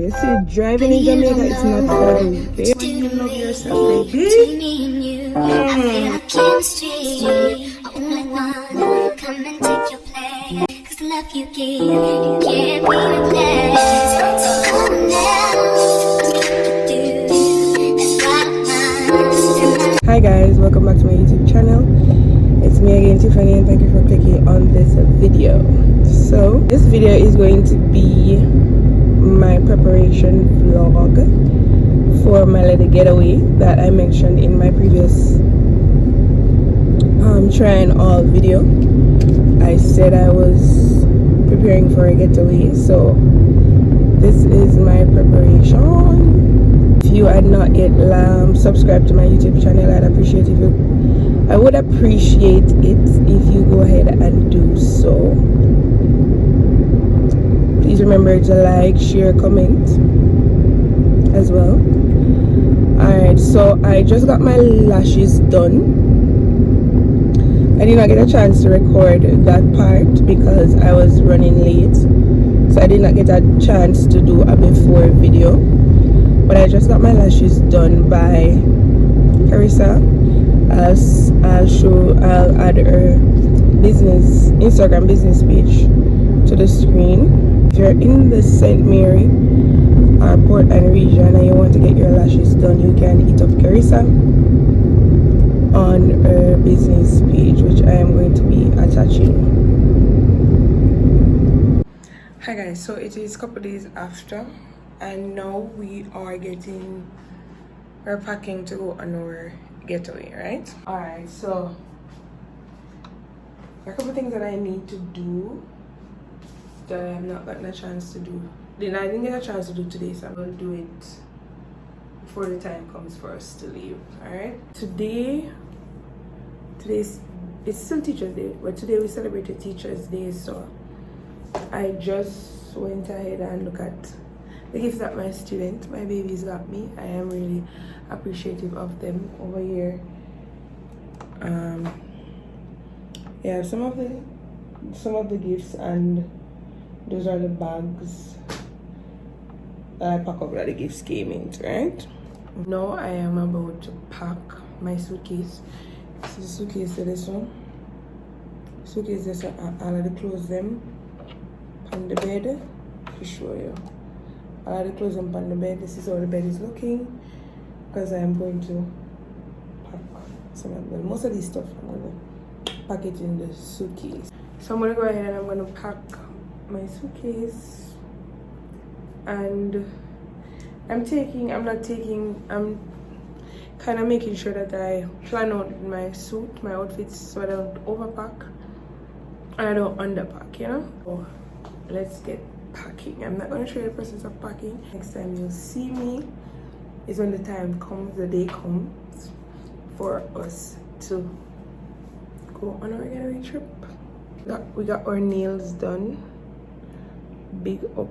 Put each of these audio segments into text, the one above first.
You see, driving in Jamaica is not for the weak. When you love yourself, baby. I feel like chemistry. Only one come and take your place. 'Cause the love you give, it can't be replaced. So come now, that's what I'm. Hi guys, welcome back to my YouTube channel. It's me again, Tiffany, and thank you for clicking on this video. So this video is going to be my preparation vlog for my little getaway that I mentioned in my previous trying all video. I said I was preparing for a getaway, so this is my preparation. If you had not yet subscribed to my YouTube channel, I would appreciate it if you go ahead and do so. Please remember to like, share, comment as well. Alright, so I just got my lashes done. I did not get a chance to record that part because I was running late, so I did not get a chance to do a before video. But I just got my lashes done by Carissa. I'll add her Instagram business page to the screen. If you're in the St. Mary or Portland region and you want to get your lashes done, you can hit up Carissa on her business page, which I am going to be attaching. Hi guys, so it is a couple days after, and now we're packing to go on our getaway, right? Alright, so there are a couple things that I need to do that I have not gotten a chance to do. I didn't get a chance to do today, so I'm going to do it before the time comes for us to leave. Alright, it's still Teachers Day, but today we celebrated Teachers Day, so I just went ahead and looked at the gifts that my babies got me. I am really appreciative of them over here. Yeah, some of the gifts, and those are the bags that I pack up that the gifts came into, right? Now I am about to pack my suitcase. This is the suitcase to this one. Suitcase this one, all of the clothes them on the bed. To show you. All of the clothes them on the bed. This is how the bed is looking, because I am going to pack some of them. Most of this stuff I'm going to pack it in the suitcase. So I'm going to go ahead and I'm going to pack my suitcase, and I'm kind of making sure that I plan out my outfits, so I don't overpack and I don't underpack, you know. So let's get packing. I'm not going to show you the process of packing. Next time you'll see me is when the day comes for us to go on our getaway trip. We got our nails done. Big up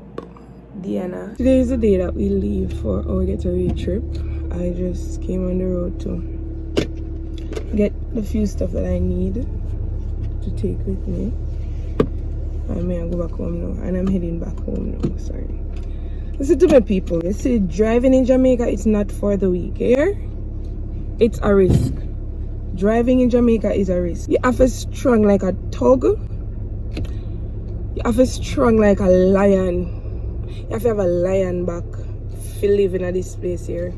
Diana. Today is the day that we leave for our getaway trip. I just came on the road to get the few stuff that I need to take with me. I may go back home now, and I'm heading back home now. Sorry. Listen to me, people. You see, driving in Jamaica, it's not for the weak. Here, it's a risk. Driving in Jamaica is a risk. You have to strong like a tug. You have to strong like a lion. You have to have a lion back for living at this place here.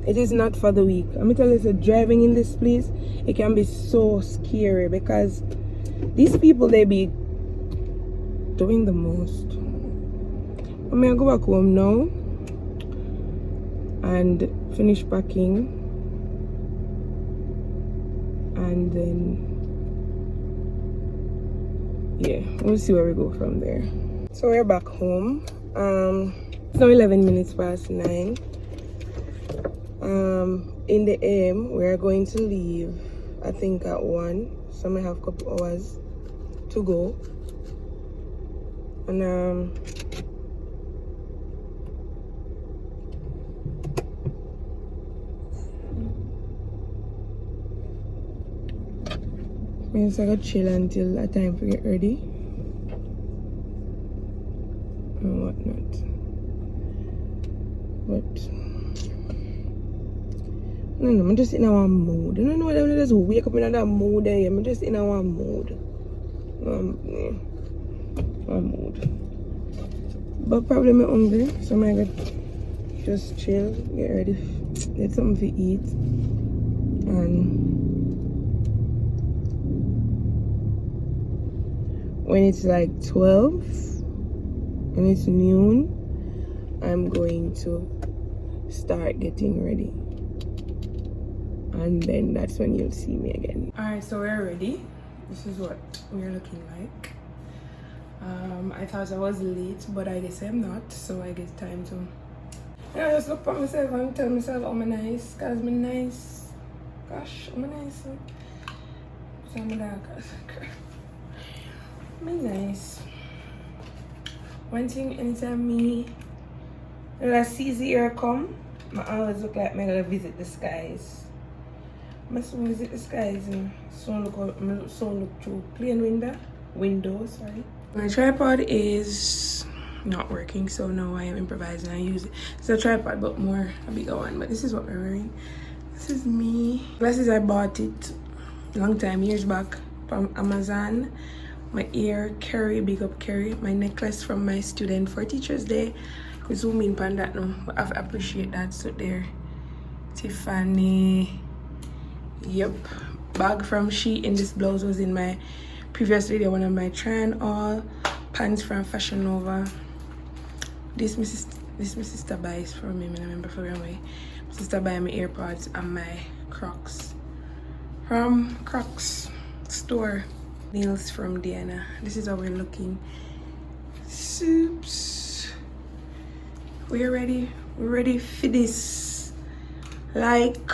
It is not for the weak. I'm tell you, so driving in this place, it can be so scary because these people, they be doing the most. I'm gonna go back home now and finish packing, and then yeah, we'll see where we go from there. So we're back home. It's now 11 minutes past 9. In the AM, we are going to leave, I think at 1, so I have a couple hours to go. And I'm just gonna chill until the time to get ready and whatnot. But no, I'm just in our mood. You know, I just wake up in that mood there. I'm just in our mood. One mood. But probably I'm hungry, so I'm gonna just chill, get ready, get something to eat, and when it's like 12 and it's noon, I'm going to start getting ready, and then that's when you'll see me again. Alright, so we're ready. This is what we're looking like. I thought I was late, but I guess I'm not, so I get time to just look at myself and tell myself I'm nice, cause I'm nice. Gosh, I'm nice. So I'm dark. I'm nice. One thing, anytime I see the air come, I always look like I'm gonna visit the skies. I must visit the skies and soon look through plain window, sorry. My tripod is not working, so now I am improvising. I use it. It's a tripod, but more a bigger one. But this is what we're wearing. This is me. Glasses, I bought it long time, years back from Amazon. My ear, Kerry, big up Kerry. My necklace from my student for Teachers Day. We zoom in on that now, but I appreciate that. So there, Tiffany. Yep, bag from Shein. This blouse was in my previous video, one of my try-on haul. Pants from Fashion Nova. This my sister buys for me. I remember for my sister buy my AirPods and my Crocs from Crocs store. Nails from Diana. This is how we're looking. Soups. We're ready. We're ready for this. Like,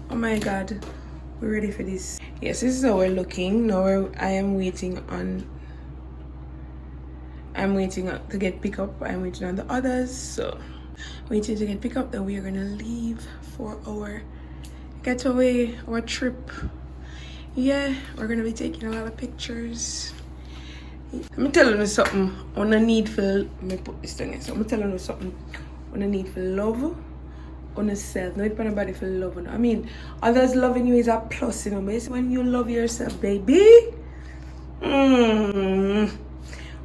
oh my god. We're ready for this. Yes, this is how we're looking. Now I am waiting to get pick up. I'm waiting on the others. So waiting to get pick up, then we are gonna leave for our getaway, our trip. Yeah, we're gonna be taking a lot of pictures. Let me tell you something. On a need for, let me put this thing in. So I'm telling you something. On a need for love. On yourself, not for nobody for love. I mean, others loving you is a plus, you know, but it's when you love yourself, baby.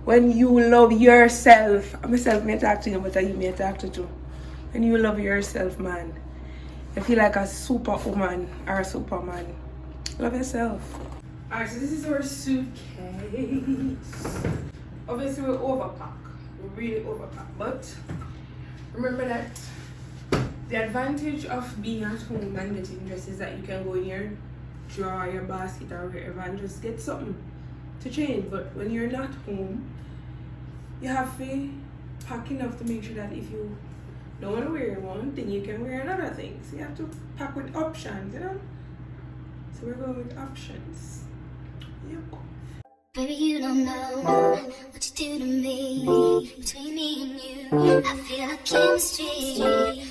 When you love yourself, myself may talk to you, but you may talk to too. When you love yourself, man, you feel like a superwoman or a superman. Love yourself. Alright, so this is our suitcase. Obviously, we overpack. We really overpack, but remember that the advantage of being at home and getting dressed is that you can go in your drawer, your basket, or wherever and just get something to change. But when you're not home, you have to pack enough to make sure that if you don't want to wear one thing, you can wear another thing. So you have to pack with options, you know? So we're going with options. Yep. Baby, you don't know what you do to me. Between me and you, I feel like chemistry.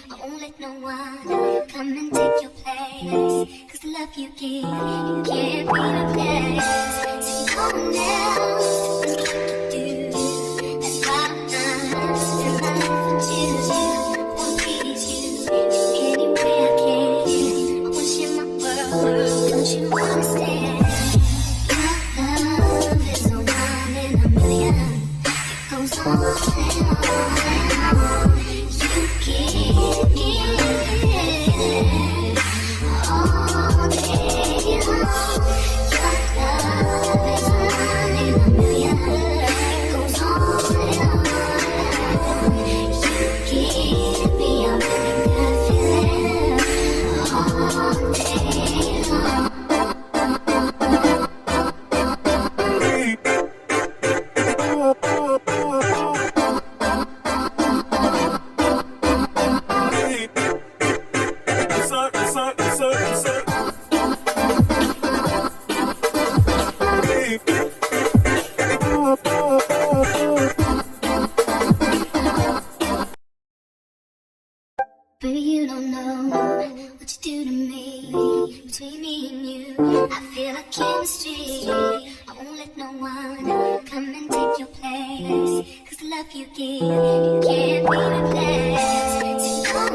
I won't let no one come and take your place. Cause the love you give, you can't be replaced. So come on now, what you do. That's why I'm still loving you. I won't please you any way I can. I wanna share my world, don't you understand? Baby, you don't know what you do to me. Between me and you, I feel like chemistry. I won't let no one come and take your place. Cause the love you give, you can't be replaced. So come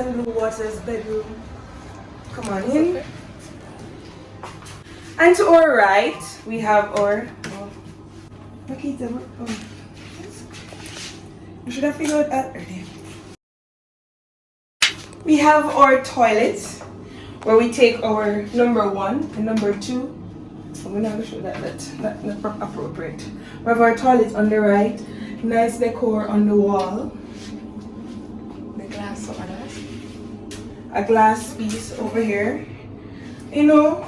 and Blue Water's bedroom. Come on in. And to our right, we have our... You should have figured out earlier. We have our toilet, where we take our number 1 and number 2. I'm not sure that's not appropriate. We have our toilet on the right. Nice decor on the wall. The glass over there. A glass piece over here. You know,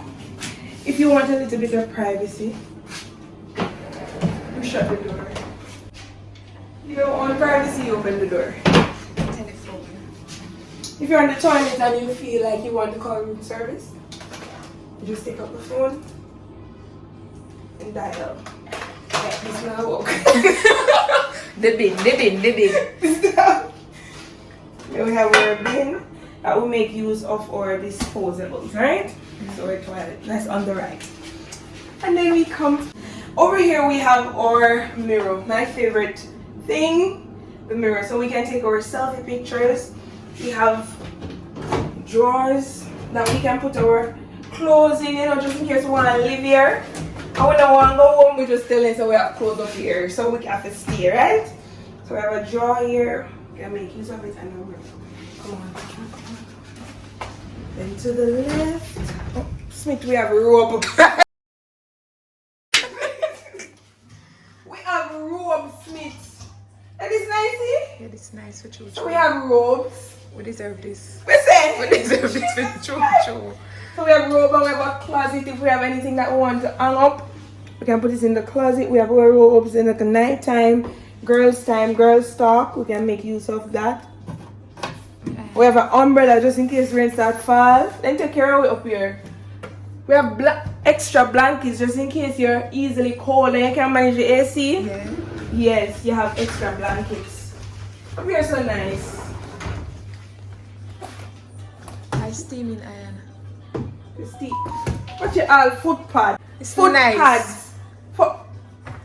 if you want a little bit of privacy, you shut the door. You don't want privacy, you open the door. Telephone. If you're on the toilet and you feel like you want to call room service, you just take up the phone and dial. Yeah, this now walk. The bin. Then we have our bin that we make use of our disposables, right? So our toilet, that's on the right. And then we come over here, we have our mirror. My favorite thing, the mirror. So we can take our selfie pictures. We have drawers that we can put our clothes in, you know, just in case we want to live here. And when I want to go home, we just tell them so we have clothes up here, so we have to stay, right? So we have a drawer here. We can make use of it and then come on. Then to the left. Oh, Smith, we have a robe. We have robe, Smith. That is nice, see? Yeah, it's nice for children. So we have robes. We deserve this. We say? We deserve this for children. So we have robe and we have a closet. If we have anything that we want to hang up, we can put it in the closet. We have our robes in the night time, girls' talk. We can make use of that. We have an umbrella just in case rain start fall. Then take care of it up here. We have extra blankets just in case you're easily cold and you can manage the AC. Yeah. Yes, you have extra blankets. Up here so nice. I steaming iron. What's your all foot pad? It's Foot nice. pads.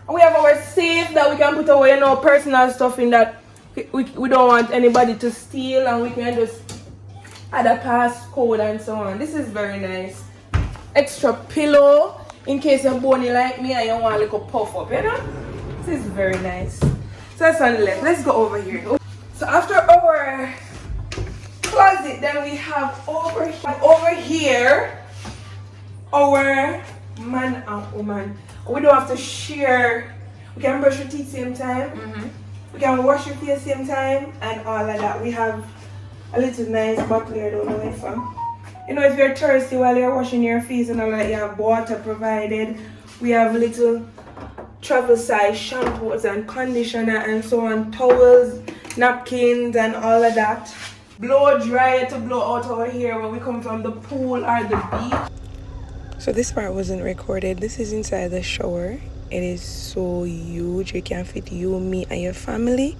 We have our safe that we can put our, you know, personal stuff in that we don't want anybody to steal, and we can just add a passcode and so on. This is very nice. Extra pillow in case you're bony like me and you want a little puff up, you know? This is very nice. So that's on the left. Let's go over here. So after our closet, then we have over here our man and woman. We don't have to share. We can brush your teeth same time. We can wash your face same time and all of that. We have a little nice bottle here. I don't know where it's from. You know, if you're thirsty while you're washing your face and all that, you have water provided. We have little travel size shampoos and conditioner and so on, towels, napkins and all of that. Blow dryer to blow out our hair when we come from the pool or the beach. So this part wasn't recorded. This is inside the shower. It is so huge. It can fit you, me and your family.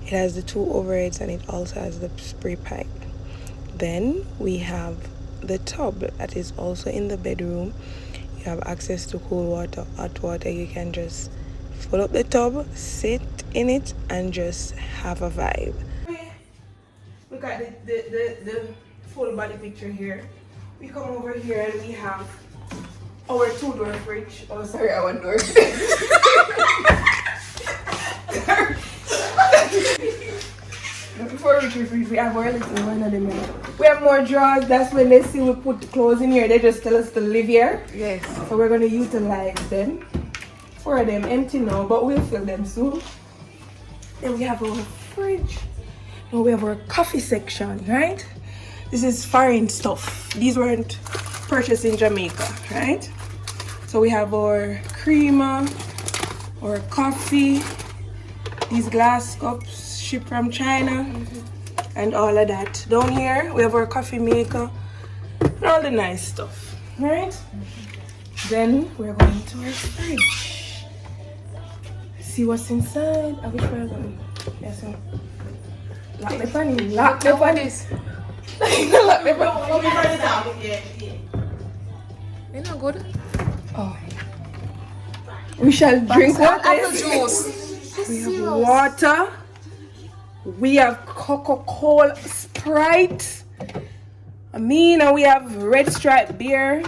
It has the 2 overheads and it also has the spray pipe. Then we have the tub that is also in the bedroom. You have access to cool water, hot water. You can just fill up the tub, sit in it and just have a vibe. Look at the full body picture here. We come over here and we have our 2-door fridge. Oh, sorry, our 1 door. Before we reach the fridge, we have our little one of them. We have more drawers. That's when they see we put the clothes in here. They just tell us to live here. Yes. So we're going to utilize them. 4 of them empty now, but we'll fill them soon. Then we have our fridge. Now we have our coffee section, right? This is foreign stuff. These weren't purchased in Jamaica, right? So we have our creamer, our coffee, these glass cups shipped from China, and all of that. Down here, we have our coffee maker, and all the nice stuff, right? Then we're going to our fridge. See what's inside. I wish we were going. Yes, sir. Lock the pan in. Lock the pan in. Lock the pan. It's not good. Oh. We shall drink water. Apple juice. We have water. We have Coca-Cola, Sprite. And we have Red Stripe beer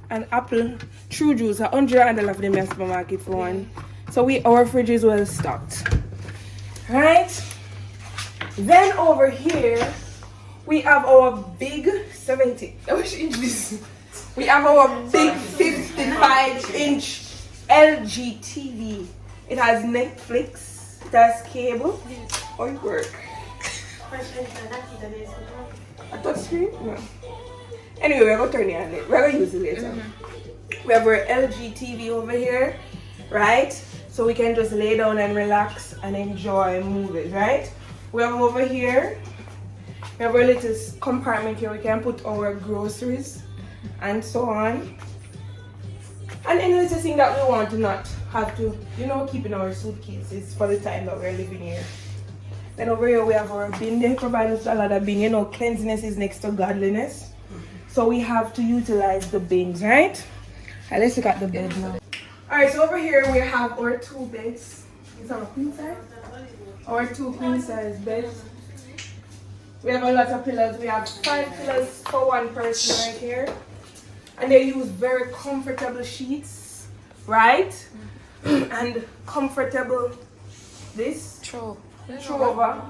and apple true juice. $100 of them in the supermarket for one. So our fridge is well stocked. Right? Then over here we have our big 70. Which inch this? We have our big 55-inch LG TV. It has Netflix. It has cable. How it work? A touch screen? No. Anyway, we're going to turn it on later. We're going to use it later. We have our LG TV over here, right? So we can just lay down and relax and enjoy movies, right? We have over here, we have our little compartment here. We can put our groceries and so on. And any little thing that we want to not have to, keep in our suitcases for the time that we're living here. Then over here we have our bin. They provide us a lot of bin. Cleanliness is next to godliness. So we have to utilize the bins, right? Alright, let's look at the bed now. Alright, so over here we have our 2 beds. Is our queen size? Our 2 queen size beds. We have a lot of pillows. We have 5 pillows for one person right here. And they use very comfortable sheets, right? And comfortable throw over.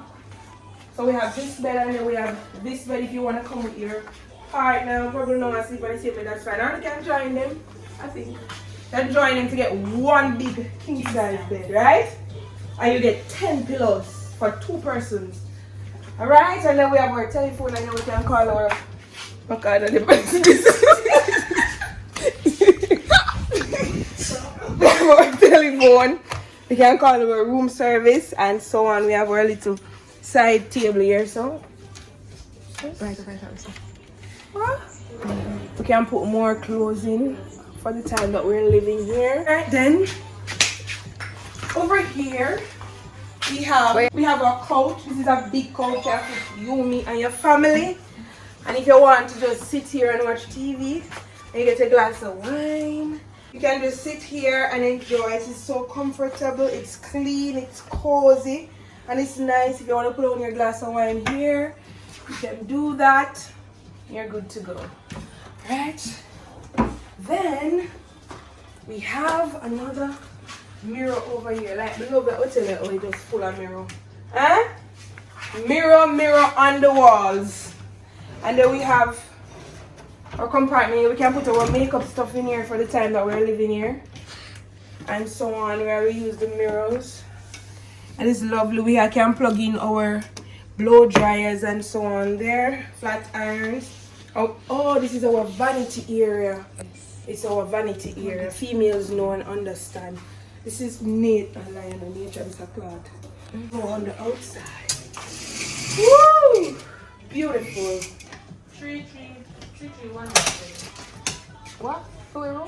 So we have this bed and then we have this bed if you want to come with your partner. Probably not want to sleep on the same bed, that's fine. Or you can join them, I think. You can join them to get one big king size bed, right? And you get 10 pillows for 2 persons. Alright, and then we have our telephone and then we can call our we have our telephone. We can call our room service and so on. We have our little side table here, so what? We can put more clothes in for the time that we're living here. Right, then over here we have our couch. This is a big couch for you, me, and your family. And if you want to just sit here and watch TV, and you get a glass of wine, you can just sit here and enjoy. It is so comfortable, it's clean, it's cozy, and it's nice. If you want to put on your glass of wine here, you can do that. You're good to go. Right? Then we have another mirror over here. Like below the hotel, oh, it's just full of mirror. Huh? Mirror on the walls. And then we have our compartment. We can put our makeup stuff in here for the time that we're living here. And so on, where we use the mirrors. And it's lovely. We can plug in our blow dryers and so on there. Flat irons. Oh, this is our vanity area. It's our vanity area. Females know and understand. This is nature is a cloth. Go on the outside. Woo! Beautiful. 3 3 1 7. What?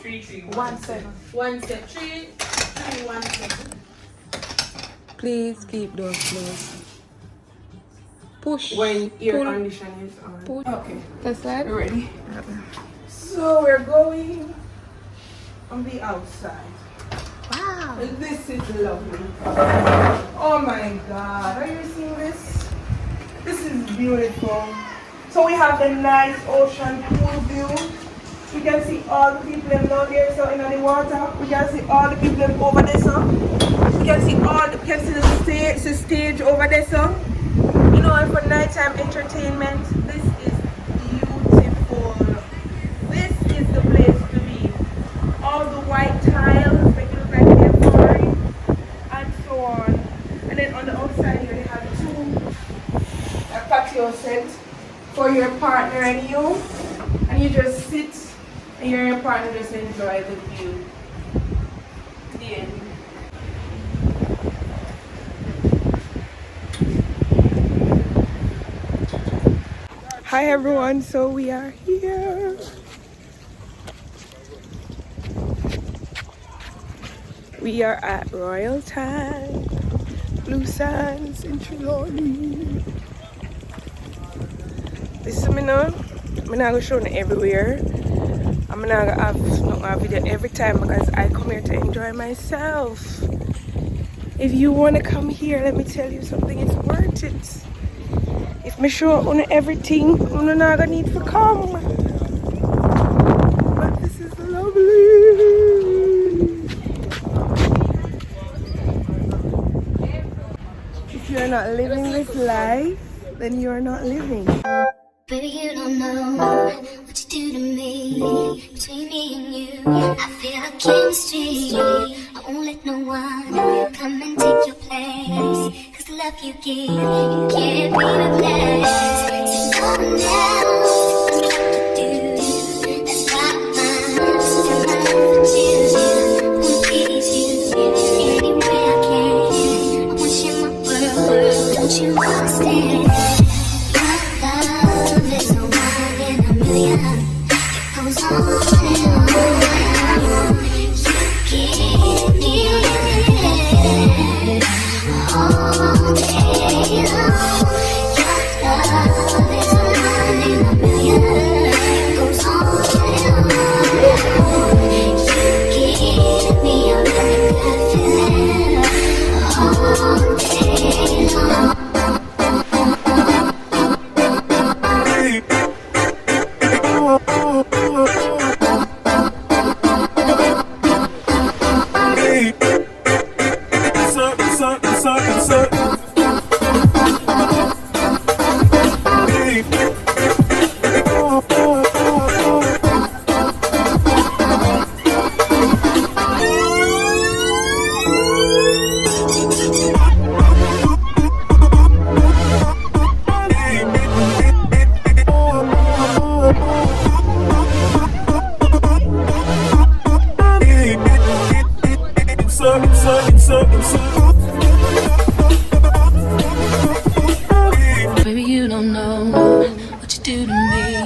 3 3 1 7. 1 7 3 3 1 7. Please keep those closed. Push. When air conditioning is on. Push. Okay. That's that. We're ready. So we're going on the outside. Wow. This is lovely. Oh my God. Are you seeing this? This is beautiful. So we have the nice ocean pool view. We can see all the people down there, so in the water. We can see all the people over there, so. We can see the stage over there, so. And for nighttime entertainment, this is beautiful. This is the place to be. All the white tiles make it look like they're flooring and so on. And then on the outside here, they have 2 patio sets for your partner and you. And you just sit and you and your partner just enjoy the view. The end. Hi everyone, so we are here. We are at Royalton, Blue Sands in Trelawny. This is me now. I'm not going to show you everywhere. I'm not going to have a video every time because I come here to enjoy myself. If you want to come here, let me tell you something, it's worth it. If me show on everything, you're not gonna need to come. But this is lovely. If you're not living this life, then you're not living. Baby, you don't know what you do to me. Between me and you, I feel like chemistry. I won't let no one come and take your place. Cause the love you give, you can't be replaced. So no one else can do. That's why I'm still my love for you. I wanna please you any way I can. I want you in my world, don't you understand? Baby, you don't know what you do to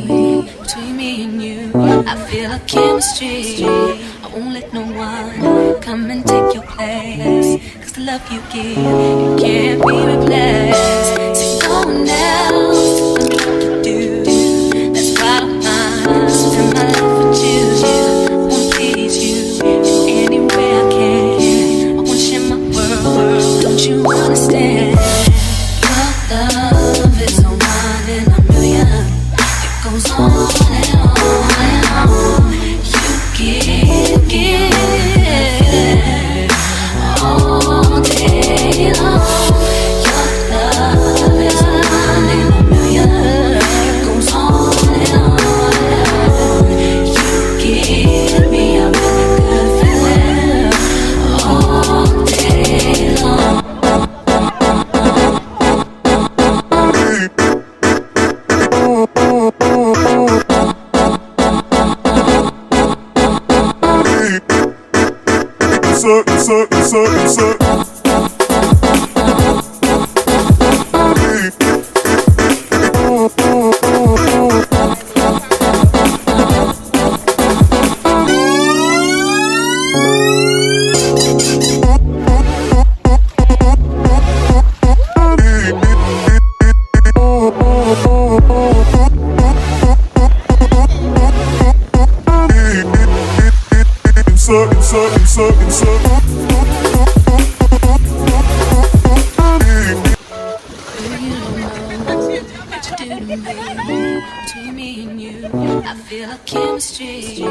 me. Between me and you, I feel like chemistry. I won't let no one come and take your place. Cause the love you give, you can't be replaced. So no one else can do what you do. That's why I spend my life with you. I won't please you any way I can. I want you in my world, don't you understand? Love is a one in a million. It goes on and on and on. You give all day long. Your love is a one in a million. It goes on and on and on. You give me a really good feeling all day long. Between me and you, I feel like chemistry. I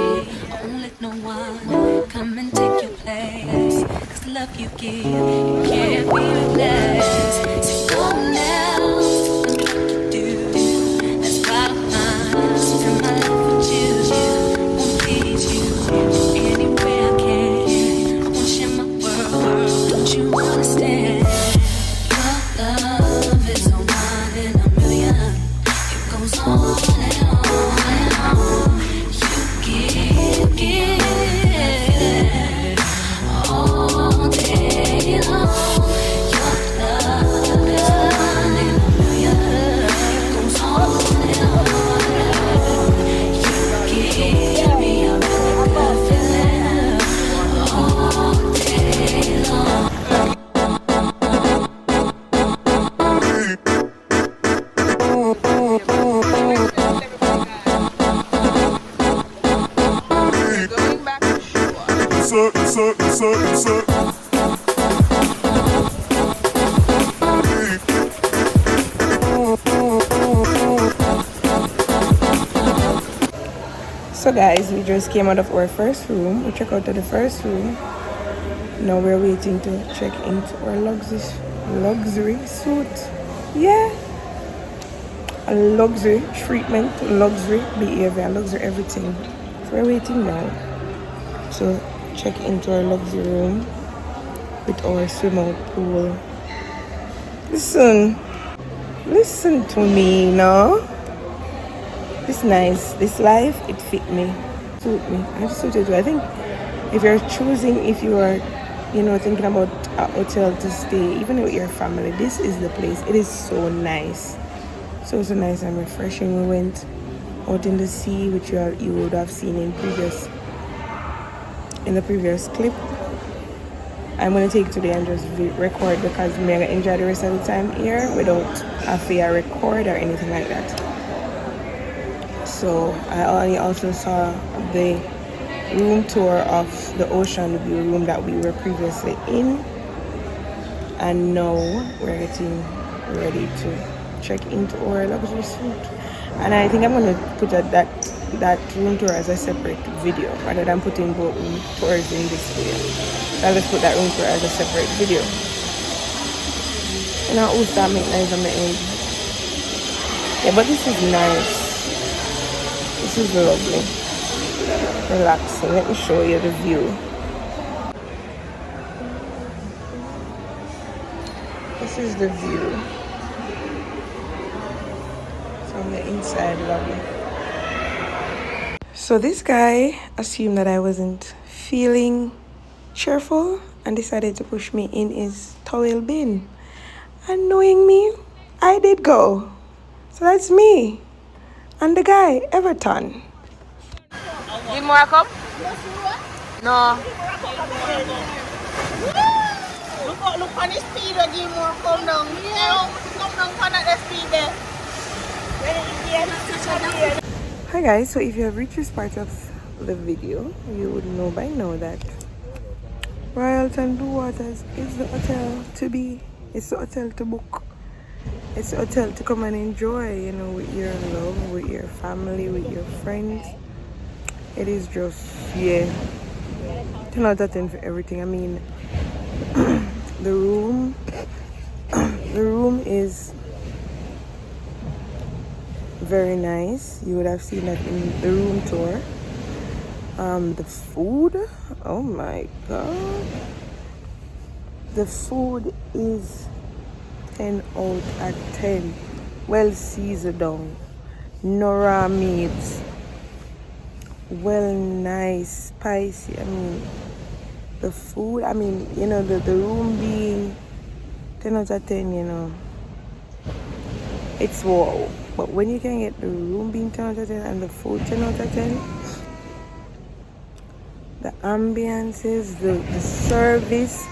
won't let no one come and take your place. Cause the love you give, you can't be replaced. So no one else can do what you do. That's why I spend my life with you. Won't please you any way I can. I want you in my world, don't you understand? Your love is a one in a million. It goes on and on and on. You give all day long. Your love is a one in a million. It goes on and on and on. You give me a really good feeling all day long. So guys, we just came out of our first room. We checked out to the first room. Now we're waiting to check into our luxury suite. Yeah, a luxury treatment, luxury behavior, luxury everything. So we're waiting now to check into our luxury room with our swim out pool. Listen to me now. This nice, this life, it fit me, suit me. I just suited you. I think if you're choosing, if you are, thinking about a hotel to stay, even with your family, this is the place. It is so nice, so nice and refreshing. We went out in the sea, which you would have seen in the previous clip. I'm gonna take today and just record because I'm gonna enjoy the rest of the time here without having to record or anything like that. So I also saw the room tour of the ocean view room that we were previously in, and now we're getting ready to check into our luxury suite. And I think I'm gonna put that room tour as a separate video rather than putting both room tours in this video. I'll just put that room tour as a separate video. And I'll also make nice on the end. Yeah, but this is nice. This is lovely. Relaxing. Let me show you the view. This is the view from the inside. Lovely. So this guy assumed that I wasn't feeling cheerful and decided to push me in his towel bin. And knowing me, I did go. So that's me and the guy, Everton. Give more cup? No. Look on the speed or give more come down. Come down on the speed there. Hi guys, so if you have reached this part of the video, you would know by now that Royalton Blue Waters is the hotel to be. It's the hotel to book. It's the hotel to come and enjoy, with your love, with your family, with your friends. It is just, 10 out of 10 for everything. I mean, the room is very nice. You would have seen that in the room tour. The food, oh my god, the food is 10 out of 10. Well seasoned down, no raw meats, well nice, spicy. I mean, the food, the room being 10 out of 10, it's wow. But when you can get the room being 10 out of 10 and the food 10 out of 10, the ambiances, the service,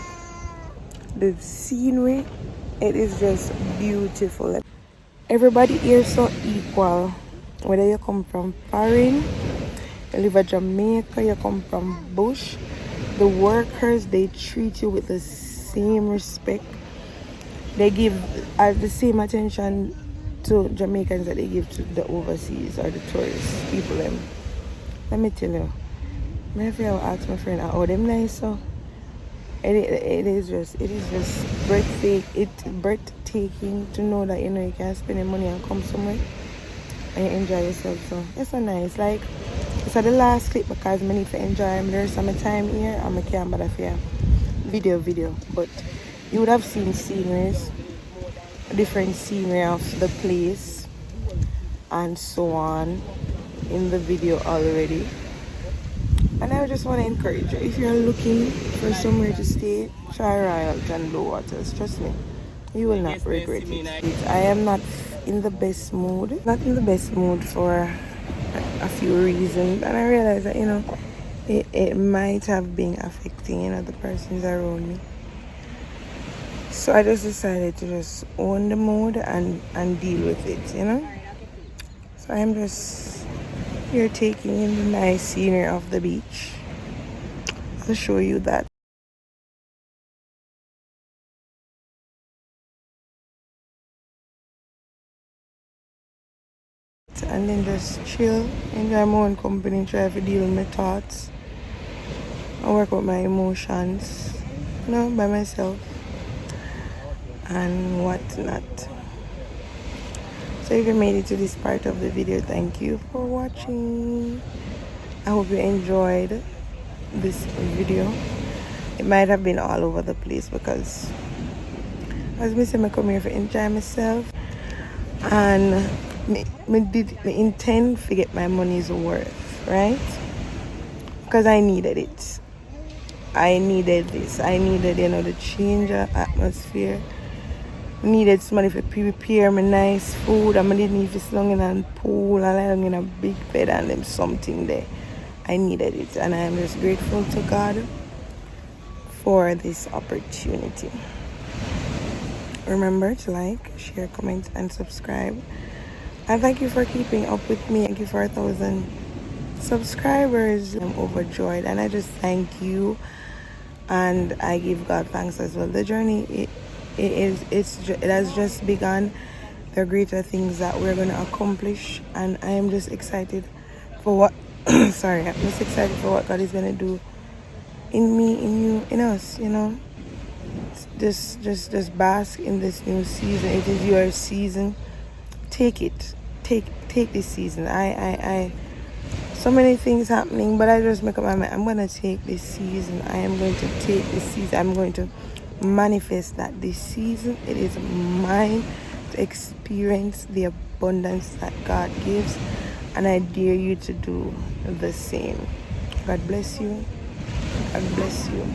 the scenery, it is just beautiful. Everybody here is so equal. Whether you come from foreign, you live in Jamaica, you come from bush, the workers, they treat you with the same respect. They give the same attention to Jamaicans that they give to the overseas or the tourist people. Let me tell you, I feel I ask my friend, oh, them nice, so it is just breathtaking. It's breathtaking to know that you can spend your money and come somewhere and you enjoy yourself. So it's so nice. Like, it's the last clip because I need to enjoy there's some time here and I can't bother for video, but you would have seen sceneries, different scenery of the place and so on in the video already. And I just want to encourage you, if you're looking for somewhere to stay, try Royalton Blue Waters. Trust me, you will not regret it. I am not in the best mood. For a few reasons, and I realize that it might have been affecting the persons around me. So I just decided to just own the mood and deal with it. So I'm just here taking in the nice scenery of the beach. I'll show you that. and then just chill, enjoy my own company, try to deal with my thoughts and work with my emotions, you know, by myself and whatnot. So if you made it to this part of the video, thank you for watching. I hope you enjoyed this video. It might have been all over the place because as I said, I come here to enjoy myself, and me intend to get my money's worth, right? Because I needed it. I needed this. I needed, you know, the change of atmosphere. I needed somebody to prepare me nice food. I didn't need to sit down in a pool and lie down in a big bed and them something there. I needed it, and I am just grateful to God for this opportunity. Remember to like, share, comment, and subscribe. And thank you for keeping up with me. Thank you for 1,000 subscribers. I'm overjoyed, and I just thank you, and I give God thanks as well. The journey it has just begun. There are greater things that we're going to accomplish, and I am just excited for what I'm just excited for what God is going to do in me, in you, in us, you know. Just bask in this new season. It is your season. Take it. Take this season. I so many things happening, but I just make up my mind. I'm going to take this season. I am going to take this season. I'm going to manifest that this season it is mine to experience the abundance that God gives, and I dare you to do the same. God bless you. God bless you.